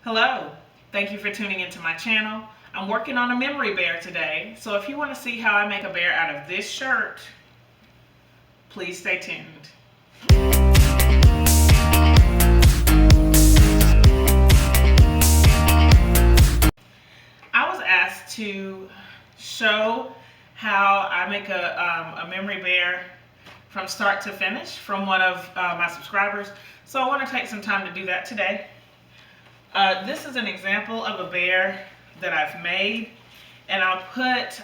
Hello, thank you for tuning into my channel. I'm working on a memory bear today, so if you want to see how I make a bear out of this shirt, please stay tuned. I was asked to show how I make a memory bear from start to finish from one of my subscribers, so I want to take some time to do that today. This is an example of a bear that I've made, and I'll put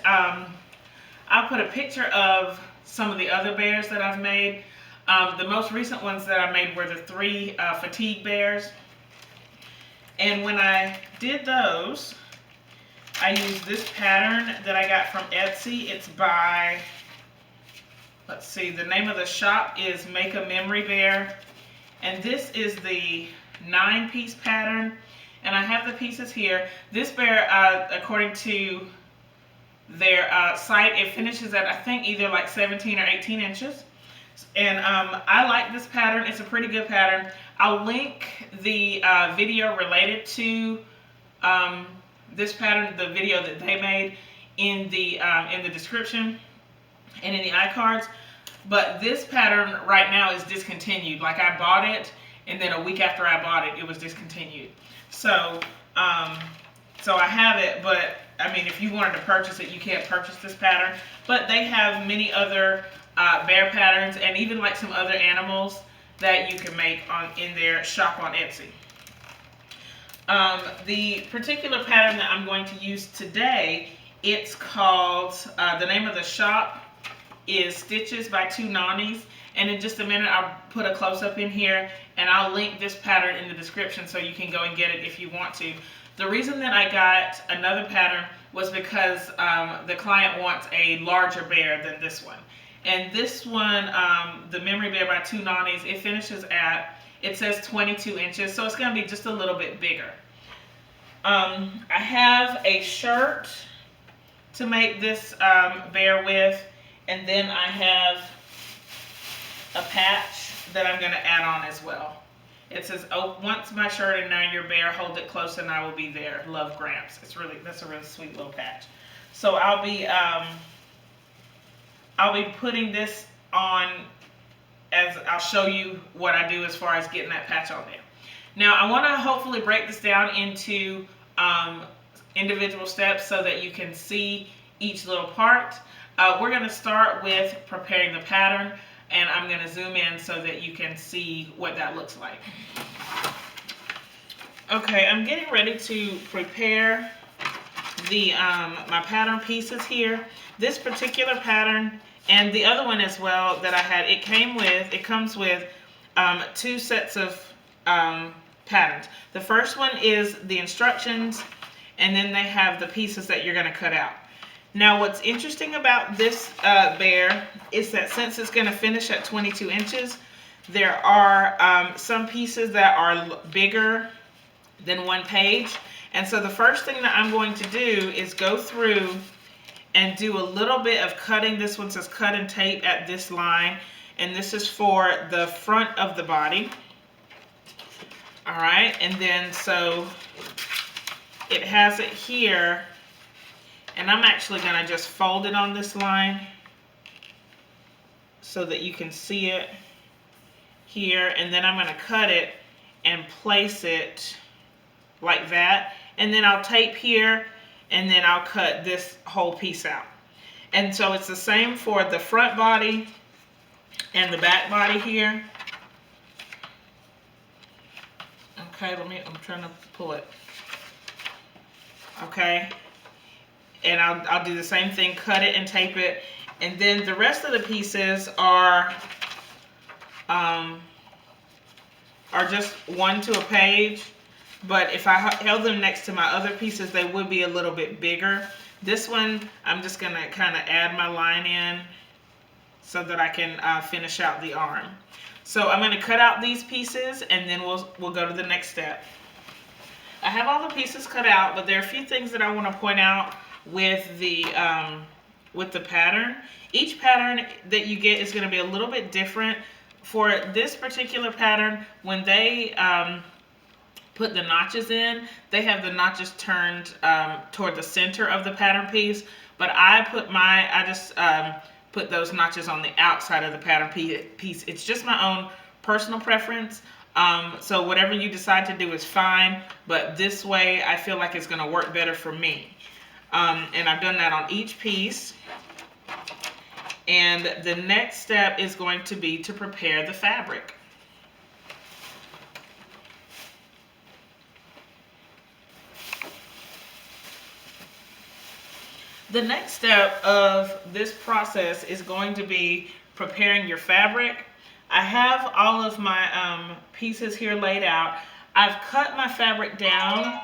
a picture of some of the other bears that I've made. The most recent ones that I made were the three fatigue bears, and when I did those, I used this pattern that I got from Etsy. It's by, let's see, the name of the shop is Make a Memory Bear, and this is the 9-piece pattern, and I have the pieces here. This bear, according to their site, it finishes at I think either like 17 or 18 inches, and I like this pattern. It's a pretty good pattern. I'll link the video related to this pattern, the video that they made, in the description and in the iCards. But this pattern right now is discontinued. Like, I bought it, and then a week after I bought it, it was discontinued. So, so I have it, but I mean, if you wanted to purchase it, you can't purchase this pattern. But they have many other bear patterns, and even like some other animals that you can make in their shop on Etsy. The particular pattern that I'm going to use today, it's called, the name of the shop is Stitches by Two Nonnies, and in just a minute I'll put a close-up in here, and I'll link this pattern in the description so you can go and get it if you want to. The reason that I got another pattern was because the client wants a larger bear than this one. And this one, the Memory Bear by Two Nonnies, it finishes at, it says 22 inches, so it's going to be just a little bit bigger. I have a shirt to make this bear with, and then I have a patch that I'm going to add on as well. It says, "Oh, once my shirt and now your bear, hold it close and I will be there. Love, Gramps." That's a really sweet little patch. So I'll be putting this on, as I'll show you what I do as far as getting that patch on there. Now I want to hopefully break this down into individual steps so that you can see each little part. We're going to start with preparing the pattern, and I'm going to zoom in so that you can see what that looks like. Okay, I'm getting ready to prepare the my pattern pieces here. This particular pattern and the other one as well that I had, it comes with two sets of patterns. The first one is the instructions, and then they have the pieces that you're going to cut out. Now, what's interesting about this bear is that since it's going to finish at 22 inches, there are some pieces that are bigger than one page. And so the first thing that I'm going to do is go through and do a little bit of cutting. This one says cut and tape at this line, and this is for the front of the body. All right, and then so it has it here, and I'm actually going to just fold it on this line so that you can see it here, and then I'm going to cut it and place it like that, and then I'll tape here, and then I'll cut this whole piece out. And so it's the same for the front body and the back body here. Okay, I'm trying to pull it. Okay, and I'll do the same thing, cut it and tape it, and then the rest of the pieces are just one to a page. But if I held them next to my other pieces, they would be a little bit bigger. This one, I'm just going to kind of add my line in so that I can finish out the arm. So I'm going to cut out these pieces, and then we'll go to the next step. I have all the pieces cut out, but there are a few things that I want to point out with the pattern. Each pattern that you get is going to be a little bit different. For this particular pattern, when they put the notches in, they have the notches turned toward the center of the pattern piece, but I just put those notches on the outside of the pattern piece. It's just my own personal preference. So whatever you decide to do is fine, but this way I feel like it's going to work better for me. And I've done that on each piece. And the next step is going to be to prepare the fabric. The next step of this process is going to be preparing your fabric. I have all of my pieces here laid out. I've cut my fabric down.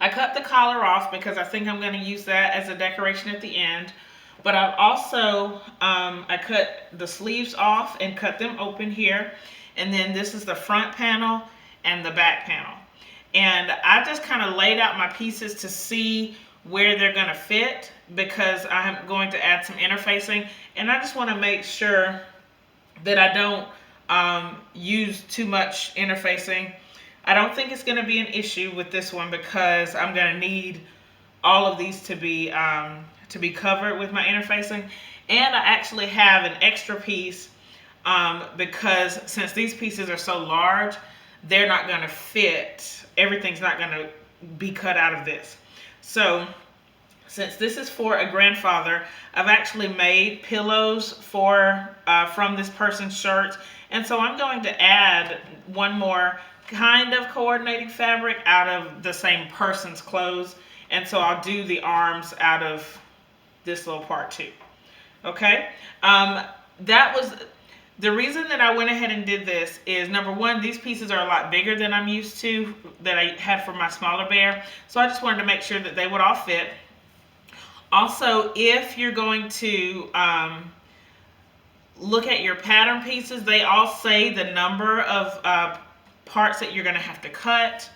I cut the collar off because I think I'm going to use that as a decoration at the end. But I've also, I cut the sleeves off and cut them open here. And then this is the front panel and the back panel. And I just kind of laid out my pieces to see where they're going to fit, because I'm going to add some interfacing, and I just want to make sure that I don't use too much interfacing. I don't think it's going to be an issue with this one because I'm going to need all of these to be covered with my interfacing. And I actually have an extra piece because since these pieces are so large, they're not going to fit. Everything's not going to be cut out of this. So since this is for a grandfather, I've actually made pillows from this person's shirt. And so I'm going to add one more kind of coordinating fabric out of the same person's clothes. And so I'll do the arms out of this little part too. Okay, that was the reason that I went ahead and did this. Is number one, these pieces are a lot bigger than I'm used to, that I had for my smaller bear. So I just wanted to make sure that they would all fit. Also, if you're going to look at your pattern pieces, they all say the number of parts that you're going to have to cut.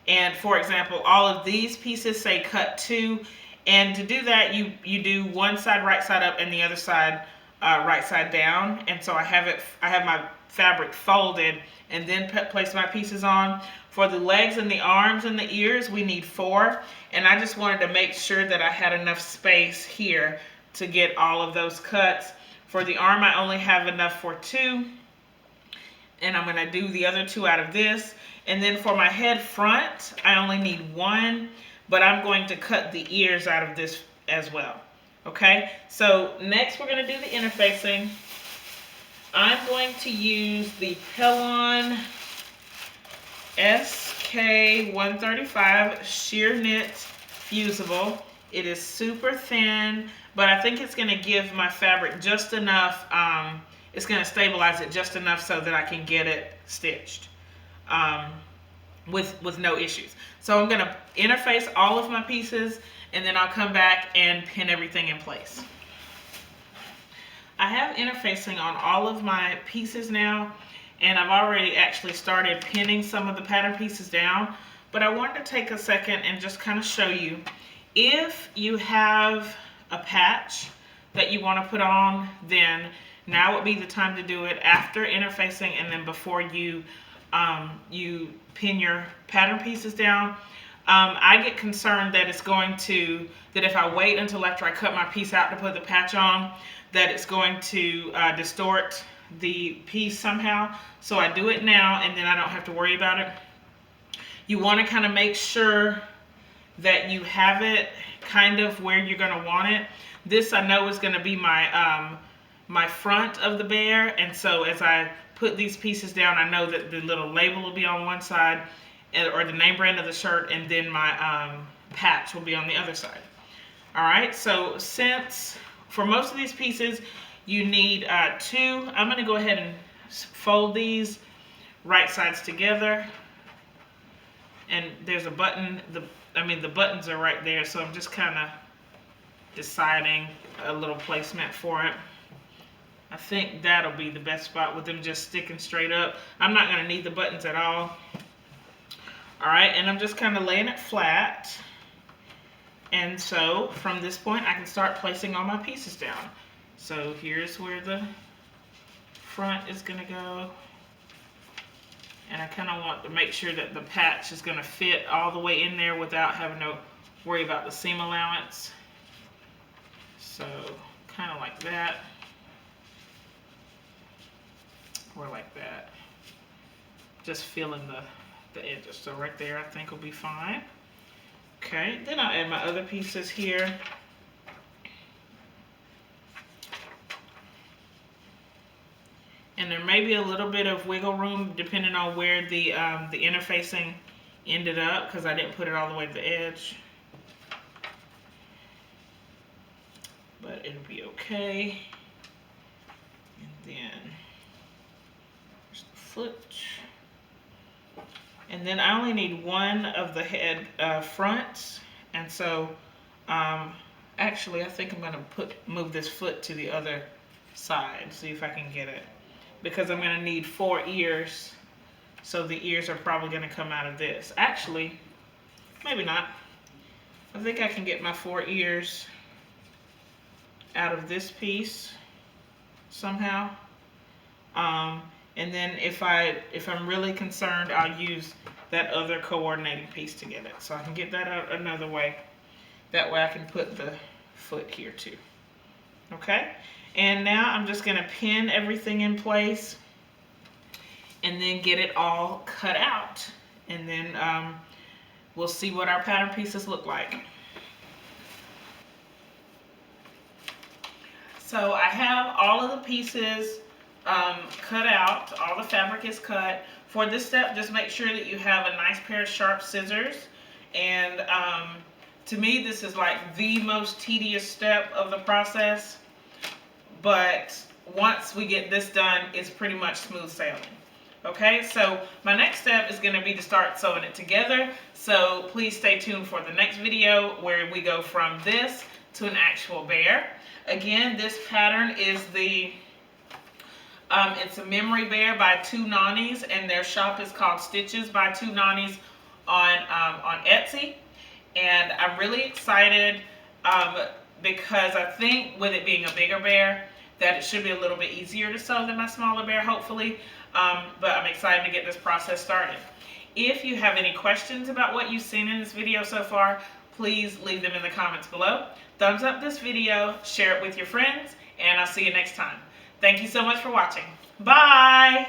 And for example, all of these pieces say cut 2. And to do that, you do one side right side up and the other side right side down. And so I have my fabric folded and then place my pieces on. For the legs and the arms and the ears, we need 4. And I just wanted to make sure that I had enough space here to get all of those cuts. For the arm, I only have enough for 2. And I'm going to do the other 2 out of this. And then for my head front, I only need 1. But I'm going to cut the ears out of this as well. Okay, so next we're going to do the interfacing. I'm going to use the Pellon SK135 sheer knit fusible. It is super thin, but I think it's going to give my fabric just enough, it's going to stabilize it just enough so that I can get it stitched with no issues. So I'm going to interface all of my pieces, and then I'll come back and pin everything in place. I have interfacing on all of my pieces now, and I've already actually started pinning some of the pattern pieces down, but I wanted to take a second and just kind of show you. If you have a patch that you want to put on, then now would be the time to do it after interfacing and then before you pin your pattern pieces down. I get concerned that that if I wait until after I cut my piece out to put the patch on, that it's going to distort the piece somehow. So I do it now, and then I don't have to worry about it. You want to kind of make sure that you have it kind of where you're going to want it. This I know is going to be my my front of the bear, and so as I put these pieces down, I know that the little label will be on one side, or the name brand of the shirt, and then my patch will be on the other side. All right, so since for most of these pieces you need 2, I'm going to go ahead and fold these right sides together, and there's a button. The buttons are right there, so I'm just kind of deciding a little placement for it. I think that'll be the best spot with them just sticking straight up. I'm not going to need the buttons at all. All right, and I'm just kind of laying it flat. And so from this point, I can start placing all my pieces down. So here's where the front is going to go. And I kind of want to make sure that the patch is going to fit all the way in there without having to worry about the seam allowance. So kind of like that, or like that. Just feeling the edges. So right there I think will be fine. Okay, then I'll add my other pieces here. And there may be a little bit of wiggle room depending on where the interfacing ended up, because I didn't put it all the way to the edge. But it'll be okay. And then there's the foot. And then I only need one of the head fronts. And so actually I think I'm going to move this foot to the other side, see if I can get it. Because I'm going to need 4 ears. So the ears are probably going to come out of this. Actually, maybe not. I think I can get my 4 ears out of this piece somehow. And then if I'm really concerned, I'll use that other coordinating piece to get it. So I can get that out another way. That way I can put the foot here too. Okay? And now I'm just going to pin everything in place and then get it all cut out. And then we'll see what our pattern pieces look like. So I have all of the pieces cut out. All the fabric is cut. For this step, just make sure that you have a nice pair of sharp scissors. And to me, this is like the most tedious step of the process. But once we get this done, it's pretty much smooth sailing. Okay, so my next step is going to be to start sewing it together. So please stay tuned for the next video where we go from this to an actual bear. Again, this pattern is it's a memory bear by Two Nonnies, and their shop is called Stitches by Two Nonnies on Etsy. And I'm really excited because I think with it being a bigger bear, that it should be a little bit easier to sew than my smaller bear, hopefully. But I'm excited to get this process started. If you have any questions about what you've seen in this video so far, please leave them in the comments below. Thumbs up this video, share it with your friends, and I'll see you next time. Thank you so much for watching. Bye!